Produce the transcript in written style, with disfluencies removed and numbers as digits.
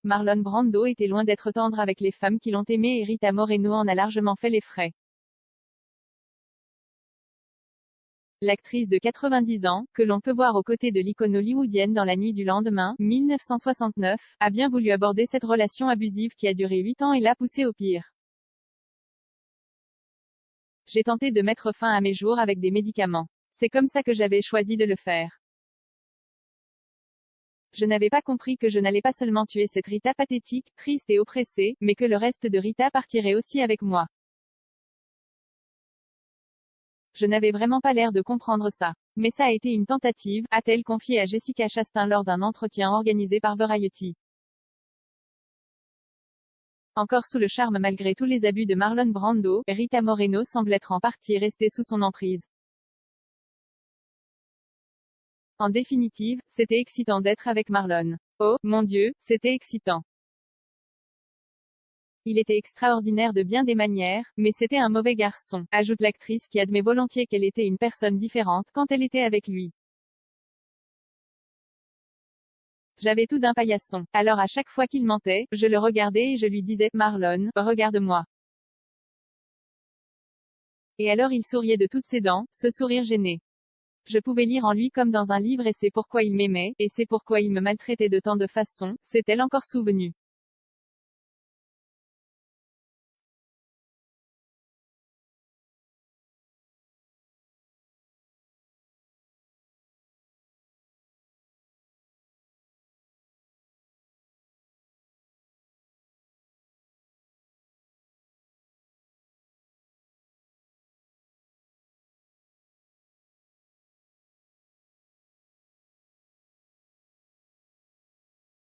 Marlon Brando était loin d'être tendre avec les femmes qui l'ont aimé et Rita Moreno en a largement fait les frais. L'actrice de 90 ans, que l'on peut voir aux côtés de l'icône hollywoodienne dans La nuit du lendemain, 1969, a bien voulu aborder cette relation abusive qui a duré 8 ans et l'a poussée au pire. J'ai tenté de mettre fin à mes jours avec des médicaments. C'est comme ça que j'avais choisi de le faire. Je n'avais pas compris que je n'allais pas seulement tuer cette Rita pathétique, triste et oppressée, mais que le reste de Rita partirait aussi avec moi. Je n'avais vraiment pas l'air de comprendre ça. Mais ça a été une tentative, a-t-elle confié à Jessica Chastain lors d'un entretien organisé par Variety. Encore sous le charme malgré tous les abus de Marlon Brando, Rita Moreno semble être en partie restée sous son emprise. En définitive, c'était excitant d'être avec Marlon. Oh, mon Dieu, c'était excitant. Il était extraordinaire de bien des manières, mais c'était un mauvais garçon, ajoute l'actrice qui admet volontiers qu'elle était une personne différente quand elle était avec lui. J'avais tout d'un paillasson. Alors à chaque fois qu'il mentait, je le regardais et je lui disais, Marlon, regarde-moi. Et alors il souriait de toutes ses dents, ce sourire gêné. Je pouvais lire en lui comme dans un livre et c'est pourquoi il m'aimait, et c'est pourquoi il me maltraitait de tant de façons, s'est-elle encore souvenue.